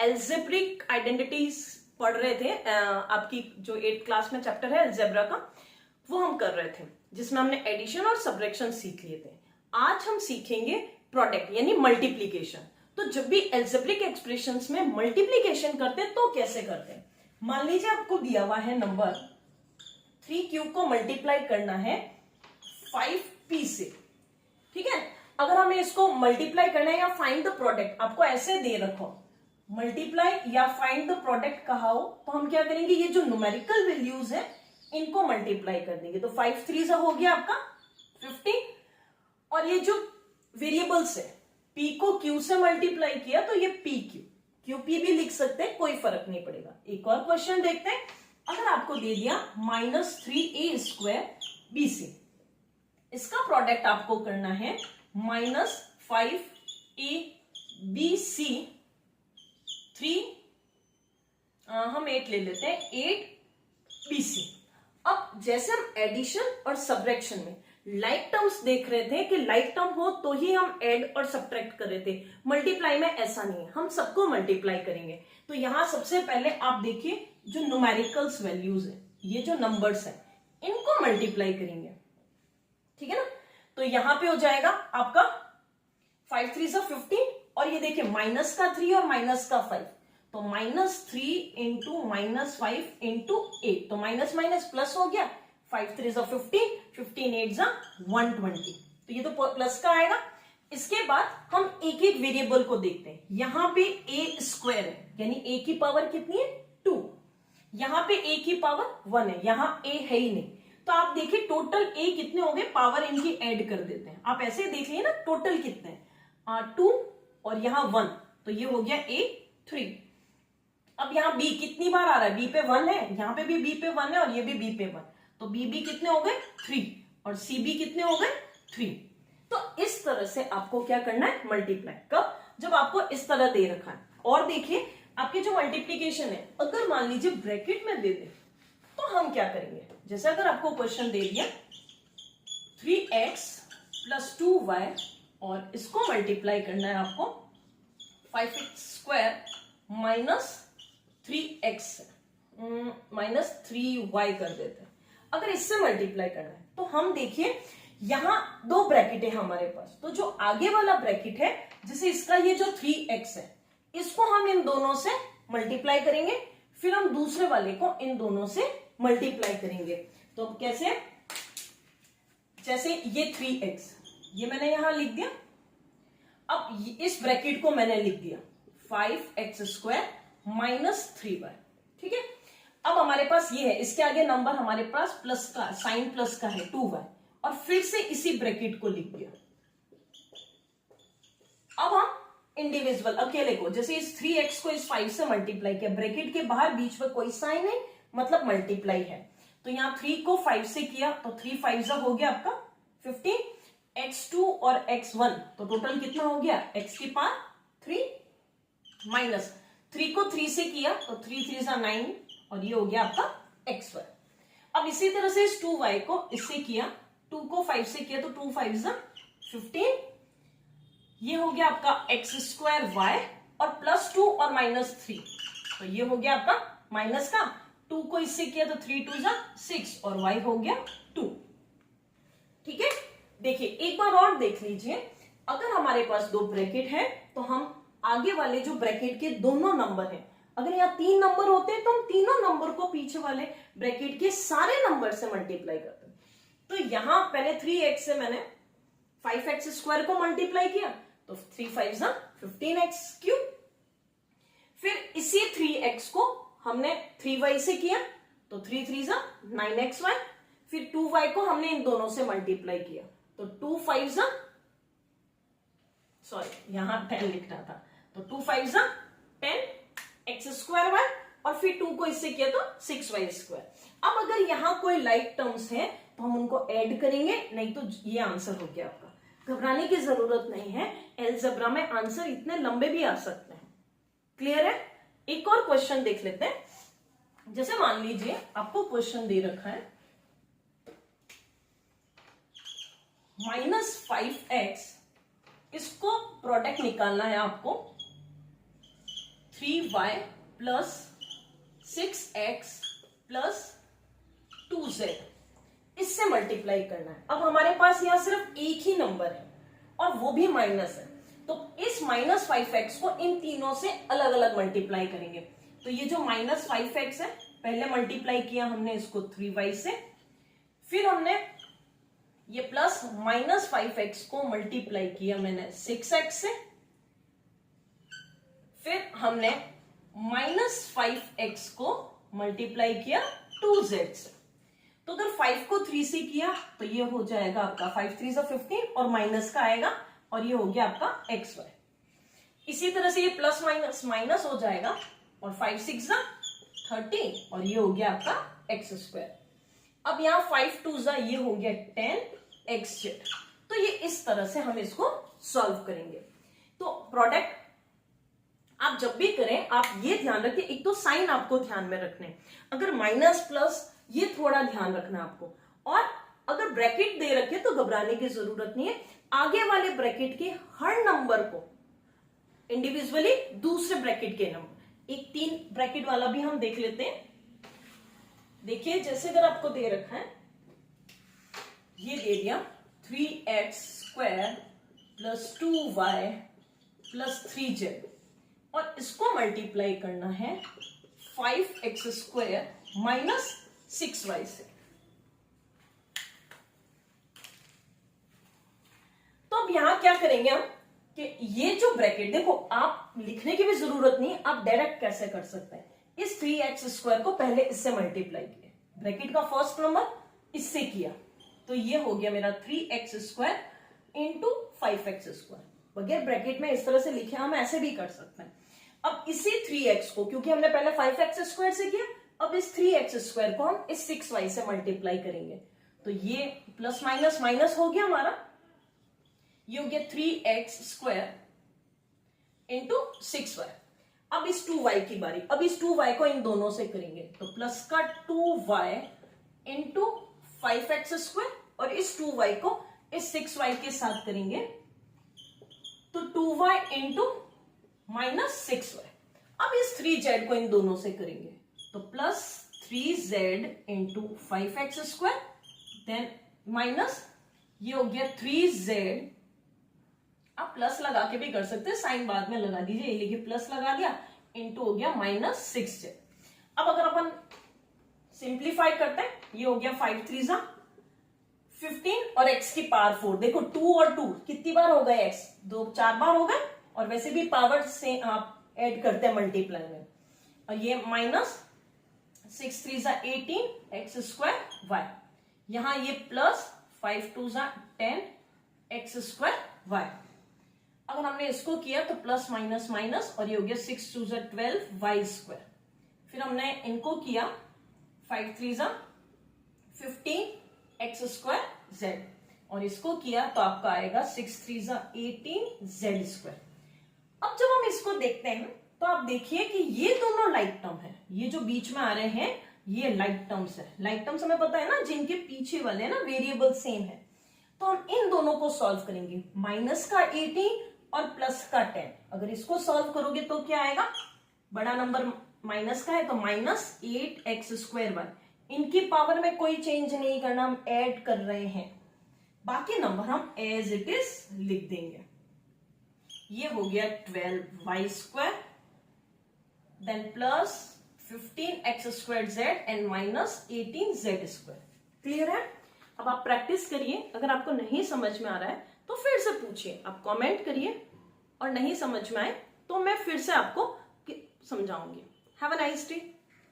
Algebraic identities पढ़ रहे थे। आपकी जो 8th क्लास में चैप्टर है एल्जेब्रा का, वो हम कर रहे थे, जिसमें हमने एडिशन और सबट्रैक्शन सीख लिए थे। आज हम सीखेंगे प्रोडक्ट यानी मल्टीप्लीकेशन। तो जब भी एल्जेब्रिक एक्सप्रेशंस में मल्टीप्लीकेशन करते हैं तो कैसे करते हैं। मान लीजिए आपको दिया हुआ है नंबर 3 को मल्टीप्लाई करना है 5p से, ठीक है। अगर हमें इसको मल्टीप्लाई करना है या फाइंड द प्रोडक्ट, आपको ऐसे दे रखो मल्टीप्लाई या फाइंड द प्रोडक्ट कहा हो, तो हम क्या करेंगे, ये जो न्यूमेरिकल वैल्यूज है इनको मल्टीप्लाई कर देंगे। तो 5 3 हो गया आपका 50, और ये जो वेरिएबल्स है p को q से मल्टीप्लाई किया तो ये qp भी लिख सकते हैं, कोई फर्क नहीं पड़ेगा। एक और क्वेश्चन देखते हैं। अगर आपको दे दिया -3a² bc, इसका प्रोडक्ट आपको करना है -5abc 3 हम 8 ले लेते हैं 8bc। अब जैसे हम एडिशन और सबट्रैक्शन में लाइक टर्म्स देख रहे थे कि लाइक टर्म हो तो ही हम ऐड और सब्ट्रैक्ट कर रहे थे, मल्टीप्लाई में ऐसा नहीं है, हम सबको मल्टीप्लाई करेंगे। तो यहां सबसे पहले आप देखिए जो न्यूमेरिकल्स वैल्यूज है, ये जो नंबर्स है इनको मल्टीप्लाई करेंगे, ठीक है ना। तो यहां पे हो जाएगा आपका 5 3 15, और ये देखिए माइनस का 3 और माइनस का 5, तो -3 इंटू -5 इंटू 8, तो माइनस माइनस प्लस हो गया। 5 3 15, 15 8 120, तो ये तो प्लस का आएगा। इसके बाद हम एक एक वेरिएबल को देखते हैं। यहां पे a² है, यानी a की पावर कितनी है 2, यहां पे a की पावर 1 है, यहां a है ही नहीं। तो आप देखिए टोटल a कितने हो गए, पावर इनकी ऐड कर देते हैं। आप ऐसे देख लीजिए ना टोटल कितने हैं, 2 और यहां 1, तो ये हो गया a3। अब यहाँ b कितनी बार आ रहा है, b पे 1 है, यहाँ पे भी b पे 1 है और ये भी b पे 1, तो b कितने हो गए 3 और c भी कितने हो गए 3। तो इस तरह से आपको क्या करना है, मल्टीप्लाई। कब, जब आपको इस तरह दे रखा है। और देखिए आपके जो मल्टीप्लीकेशन है, अगर मान लीजिए ब्रैकेट में दे दे तो हम क्या करेंगे। जैसे अगर आपको क्वेश्चन दे दिया 3x + 2y और इसको मल्टीप्लाई करना है आपको 5x² -3x -3y कर देते हैं। अगर इससे मल्टीप्लाई करना है तो हम देखिए यहां 2 ब्रैकेट है हमारे पास, तो जो आगे वाला ब्रैकेट है, जैसे इसका ये जो 3x है, इसको हम इन दोनों से मल्टीप्लाई करेंगे, फिर हम दूसरे वाले को इन दोनों से मल्टीप्लाई करेंगे। तो अब कैसे, जैसे ये 3x ये मैंने यहां लिख दिया, अब इस ब्रैकेट को मैंने लिख दिया 5x² -3y, ठीक है। अब हमारे पास ये है, इसके आगे नंबर हमारे पास प्लस का, साइन प्लस का है 2y, और फिर से इसी ब्रैकेट को लिख दिया। अब हम इंडिविजुअल अकेले को, जैसे इस 3x को इस 5 से मल्टीप्लाई किया, ब्रैकेट के बाहर बीच में कोई साइन है, मतलब मल्टीप्लाई है। तो यहां 3 को 5 से किया तो 3 5 हो गया आपका 15, x2 और x1, तो टोटल कितना हो गया, x की पावर 3 माइनस 3 को 3 से किया तो 3 3 9, और ये हो गया आपका x1। अब इसी तरह से इस 2y को इससे किया, 2 को 5 से किया तो 2 5 15, ये हो गया आपका x² y और +2 और -3, तो ये हो गया आपका माइनस का, 2 को इससे किया तो 3 2 6 और y हो गया 2, ठीक है। देखिए एक बार और देख लीजिए, अगर हमारे पास 2 ब्रैकेट है तो हम आगे वाले जो ब्रैकेट के दोनों नंबर हैं, अगर यहाँ 3 नंबर होते हैं तो हम तीनों नंबर को पीछे वाले ब्रैकेट के सारे नंबर से मल्टीप्लाई करते हैं। तो यहां पहले 3x से मैंने 5x² को मल्टीप्लाई किया, तो 3 5 15x3, फिर इसी 3x को हमने 3y से किया तो 3 3 9xy, फिर 2y को हमने इन दोनों से मल्टीप्लाई किया तो 2 5 सॉरी यहां 10 लिखना था, तो 2 5 10 x² y, और फिर 2 को इससे किया तो 6y²। अब अगर यहां कोई लाइक टर्म्स है तो हम उनको ऐड करेंगे, नहीं तो ये आंसर हो गया आपका। घबराने की जरूरत नहीं है, एलजेब्रा में आंसर इतने लंबे भी आ सकते हैं। क्लियर है। एक और क्वेश्चन देख लेते हैं। जैसे मान लीजिए आपको क्वेश्चन दे रखा है -5x, इसको प्रोडक्ट निकालना है आपको 3y plus 6x plus 2z इससे मल्टीप्लाई करना है। अब हमारे पास यहां सिर्फ एक ही नंबर है और वो भी माइनस है, तो इस -5x को इन तीनों से अलग अलग मल्टीप्लाई करेंगे। तो ये जो -5x है, पहले मल्टीप्लाई किया हमने इसको 3y से, फिर हमने ये प्लस -5x को मल्टीप्लाई किया मैंने 6x से, फिर हमने -5x को मल्टीप्लाई किया 2z से। तो अगर 5 को 3 से किया तो ये हो जाएगा आपका 5 3 से 15 और माइनस का आएगा और ये हो गया आपका xy। इसी तरह से ये प्लस माइनस माइनस हो जाएगा और 5 6 30 और ये हो गया आपका x²। अब यहाँ 5 2 ये हो गया 10xz। तो ये इस तरह से हम इसको सॉल्व करेंगे। तो प्रोडक्ट आप जब भी करें आप ये ध्यान रखें, एक तो साइन आपको ध्यान में रखने, अगर माइनस प्लस ये थोड़ा ध्यान रखना आपको, और अगर ब्रैकेट दे रखे तो घबराने की जरूरत नहीं है। आगे वाले ब्रैकेट के हर नंबर को इंडिविजुअली दूसरे ब्रैकेट के नंबर, एक 3 ब्रैकेट वाला भी हम देख लेते हैं। देखिए जैसे अगर आपको दे रखा है, ये दे दिया 3x² plus 2y plus 3z और इसको मल्टीप्लाई करना है 5x² माइनस 6y से। तो अब यहां क्या करेंगे हम कि ये जो ब्रैकेट, देखो आप लिखने की भी जरूरत नहीं, आप डायरेक्ट कैसे कर सकते हैं, इस 3x² को पहले इससे मल्टीप्लाई किया, ब्रैकेट का फर्स्ट नंबर इससे किया, तो ये हो गया मेरा 3x² इंटू 5x²। बगैर ब्रैकेट में इस तरह से लिखे हम ऐसे भी कर सकते हैं। अब इसी 3x को, क्योंकि हमने पहले 5x² से किया, अब इस 3x² को हम इस 6y से मल्टीप्लाई करेंगे, तो ये प्लस माइनस माइनस हो गया हमारा, ये हो गया 3x² इंटू 6y। अब इस 2y की बारी, अब इस 2y को इन दोनों से करेंगे, तो प्लस का 2y इंटू 5x² और इस 2y को इस 6y के साथ करेंगे, तो 2y इंटू माइनस 6y। अब इस 3z को इन दोनों से करेंगे, तो plus 3z into 5x², then minus ये हो गया 3z। आप प्लस लगा के भी कर सकते हैं, साइन बाद में लगा दीजिए, ये लिखिए प्लस लगा दिया, इंटू हो गया माइनस 6z। अब अगर अपन सिंप्लीफाई करते हैं, ये हो गया 5 3 15 और x की पावर 4। देखो 2 और 2 कितनी बार हो गए, x 4 बार हो गए, और वैसे भी पावर से आप ऐड करते हैं मल्टीप्लाई में, और ये माइनस 6 3 18 x²y, यहां ये प्लस 5 2 10 x²y। अगर हमने इसको किया तो प्लस माइनस माइनस और ये हो गया 6 2 12 y²। फिर हमने इनको किया 5 3 15 x²z और इसको किया तो आपका आएगा 6 3 18 z²। अब जब हम इसको देखते हैं तो आप देखिए कि ये दोनों लाइक टर्म है, ये जो बीच में आ रहे हैं ये लाइक टर्म्स है। लाइक टर्म्स हमें पता है ना, जिनके पीछे वाले ना वेरिएबल सेम है, तो हम इन दोनों को सॉल्व करेंगे, माइनस का 18 और प्लस का 10। अगर इसको सॉल्व करोगे तो क्या आएगा, बड़ा नंबर माइनस का है तो माइनस 8x²y। इनकी पावर में कोई चेंज नहीं करना, हम ऐड कर रहे हैं, बाकी नंबर हम एज इट इज लिख देंगे। ये हो गया 12y², then plus 15x²z and minus 18z²। Clear है? अब आप प्रैक्टिस करिए, अगर आपको नहीं समझ में आ रहा है तो फिर से पूछिए, आप कमेंट करिए, और नहीं समझ में आए तो मैं फिर से आपको समझाऊंगी। Have a nice day.